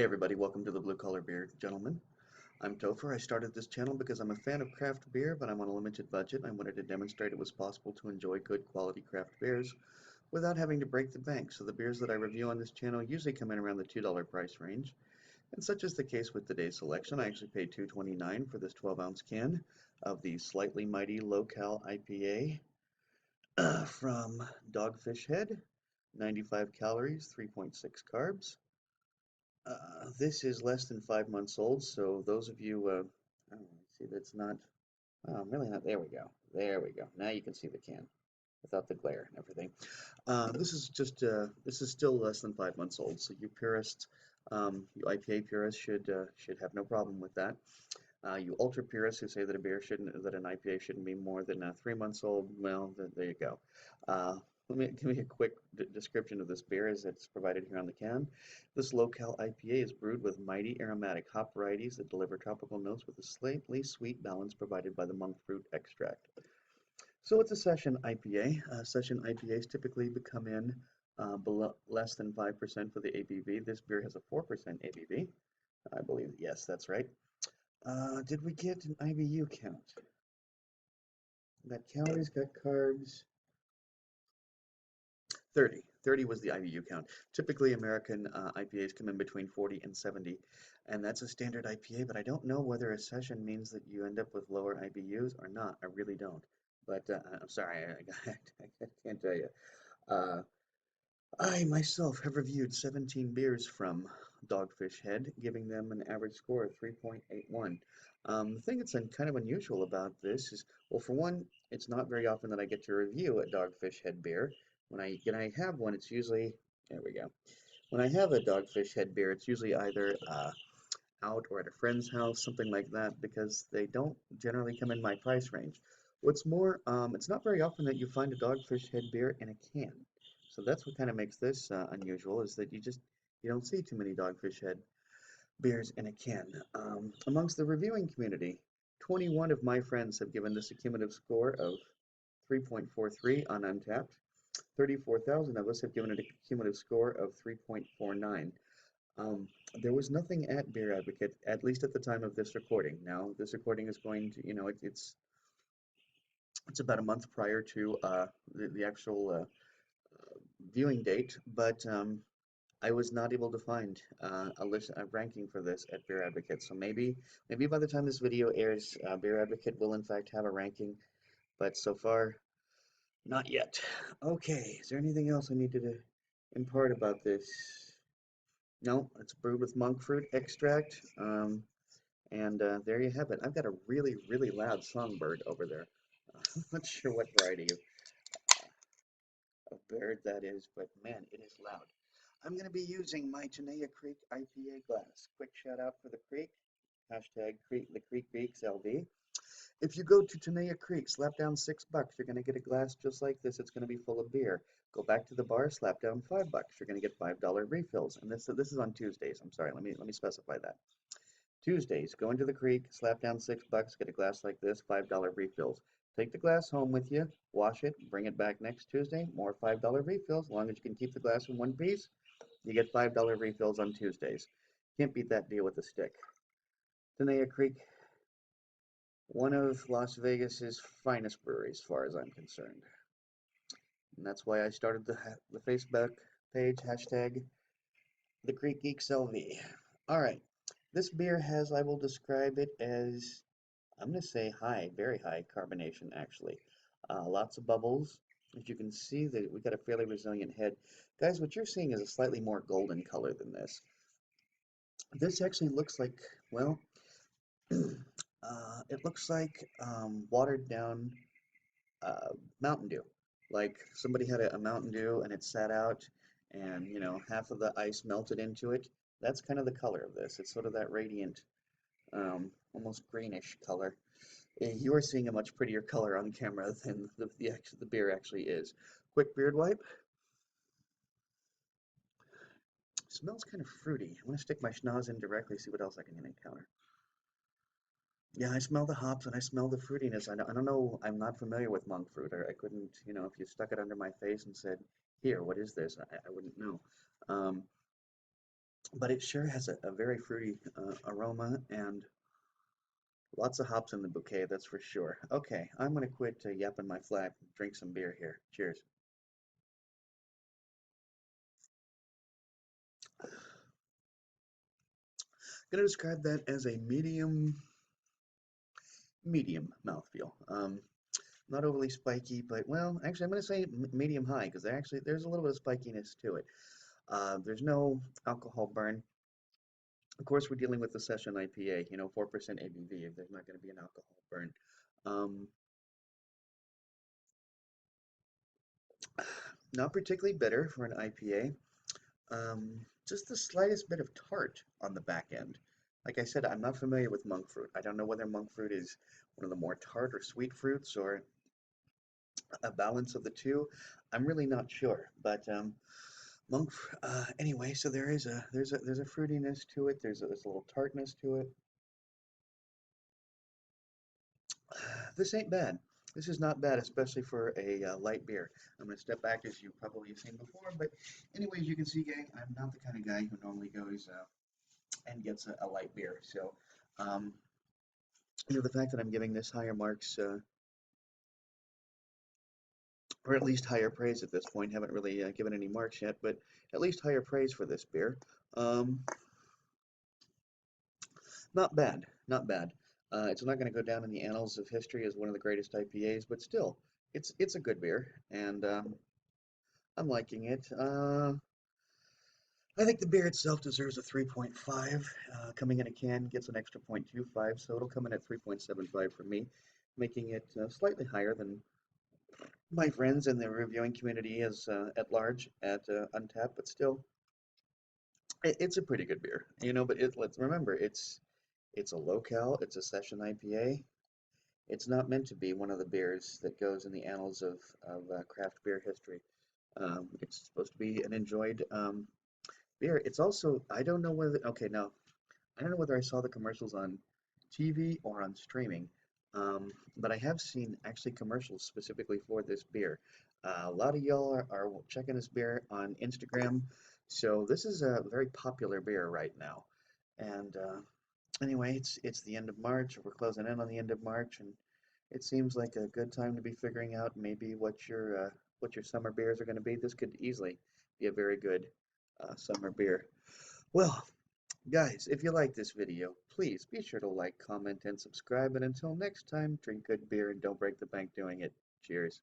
Hey everybody, welcome to the Blue Collar Beer Gentleman. I'm Topher. I started this channel because I'm a fan of craft beer, but I'm on a limited budget. I wanted to demonstrate it was possible to enjoy good quality craft beers without having to break the bank. So the beers that I review on this channel usually come in around the $2 price range. And such is the case with today's selection. I actually paid $2.29 for this 12-ounce can of the Slightly Mighty Local IPA from Dogfish Head, 95 calories, 3.6 carbs. This is less than 5 months old, so those of you, oh, see, that's not, really not, there we go, there we go. Now you can see the can without the glare and everything. This is still less than 5 months old, so you purists, you IPA purists should have no problem with that. You ultra purists who say that that an IPA shouldn't be more than 3 months old, well, there you go. Uh, Give me a quick description of this beer as it's provided here on the can. This local IPA is brewed with mighty aromatic hop varieties that deliver tropical notes with a slightly sweet balance provided by the monk fruit extract. So it's a session IPA. Session IPAs typically come in below less than 5% for the ABV. This beer has a 4% ABV. I believe, yes, that's right. Did we get an IBU count? Got calories, got carbs. 30. 30 was the IBU count. Typically, American IPAs come in between 40 and 70, and that's a standard IPA, but I don't know whether a session means that you end up with lower IBUs or not. I really don't. But I'm sorry, I can't tell you. Uh, I myself have reviewed 17 beers from Dogfish Head, giving them an average score of 3.81. The thing that's kind of unusual about this is, well, for one, it's not very often that I get to review a Dogfish Head beer. When I have one, it's usually, there we go. When I have a Dogfish Head beer, it's usually either out or at a friend's house, something like that, because they don't generally come in my price range. What's more, it's not very often that you find a Dogfish Head beer in a can. So that's what kind of makes this unusual, is that you don't see too many Dogfish Head beers in a can. Amongst the reviewing community, 21 of my friends have given this a cumulative score of 3.43 on Untapped. 34,000 of us have given it a cumulative score of 3.49. Um, there was nothing at Beer Advocate, at least at the time of this recording. Now, this recording is going to, it's about a month prior to the actual viewing date, but I was not able to find a ranking for this at Beer Advocate. So maybe by the time this video airs, Beer Advocate will in fact have a ranking, but so far, not yet. Okay, is there anything else I needed to impart about this? No, it's brewed with monk fruit extract. And there you have it. I've got a really, really loud songbird over there. I'm not sure what variety of bird that is, but man, it is loud. I'm going to be using my Tenaya Creek IPA glass. Quick shout out for the Creek. Hashtag the Creek Beaks LV. If you go to Tenaya Creek, slap down $6, you're going to get a glass just like this. It's going to be full of beer. Go back to the bar, slap down $5. You're going to get $5 refills. And this is on Tuesdays. I'm sorry, let me specify that. Tuesdays, go into the creek, slap down $6, get a glass like this, $5 refills. Take the glass home with you, wash it, bring it back next Tuesday, more $5 refills. As long as you can keep the glass in one piece, you get $5 refills on Tuesdays. Can't beat that deal with a stick. Tenaya Creek, one of Las Vegas's finest breweries, as far as I'm concerned. And that's why I started the Facebook page, hashtag the Creek Geeks LV. All right. This beer has, I will describe it as, I'm going to say high, very high carbonation, actually. Lots of bubbles. As you can see, that we got a fairly resilient head. Guys, what you're seeing is a slightly more golden color than this. This actually looks like, well, it looks like watered down Mountain Dew. Like somebody had a Mountain Dew and it sat out and, half of the ice melted into it. That's kind of the color of this. It's sort of that radiant, almost greenish color. You are seeing a much prettier color on camera than the beer actually is. Quick beard wipe. Smells kind of fruity. I'm going to stick my schnoz in directly, see what else I can encounter. Yeah, I smell the hops and I smell the fruitiness. I don't know, I'm not familiar with monk fruit. I couldn't, if you stuck it under my face and said, here, what is this? I wouldn't know. Um, but it sure has a very fruity aroma and lots of hops in the bouquet, that's for sure. Okay, I'm gonna quit yapping my flat and drink some beer here. Cheers. Gonna describe that as a medium mouthfeel. Not overly spiky, but well, actually, I'm gonna say medium high because there's a little bit of spikiness to it. There's no alcohol burn. Of course, we're dealing with the session IPA, 4% ABV. There's not going to be an alcohol burn. Um, Not particularly bitter for an IPA. Just the slightest bit of tart on the back end. Like I said, I'm not familiar with monk fruit. I don't know whether monk fruit is one of the more tart or sweet fruits or a balance of the two. I'm really not sure, but anyway, so there's a fruitiness to it. There's a little tartness to it. This ain't bad. This is not bad, especially for a light beer. I'm going to step back as you probably have seen before, but anyways, you can see, gang, I'm not the kind of guy who normally goes and gets a light beer. So, um, the fact that I'm giving this higher marks, or at least higher praise at this point, haven't really given any marks yet, but at least higher praise for this beer. Um, Not bad, not bad. It's not going to go down in the annals of history as one of the greatest IPAs, but still, it's a good beer, and I'm liking it. I think the beer itself deserves a 3.5. Coming in a can gets an extra 0.25, so it'll come in at 3.75 for me, making it slightly higher than my friends in the reviewing community as at large at Untapped, but still, it's a pretty good beer, But let's remember, it's a low-cal, it's a session IPA. It's not meant to be one of the beers that goes in the annals of craft beer history. It's supposed to be an enjoyed beer. It's also, I don't know whether, okay, now, I don't know whether I saw the commercials on TV or on streaming, but I have seen actually commercials specifically for this beer. A lot of y'all are checking this beer on Instagram, so this is a very popular beer right now. And anyway, it's the end of March. We're closing in on the end of March, and it seems like a good time to be figuring out maybe what your summer beers are going to be. This could easily be a very good summer beer. Well, guys, if you like this video, please be sure to like, comment, and subscribe. And until next time, drink good beer and don't break the bank doing it. Cheers.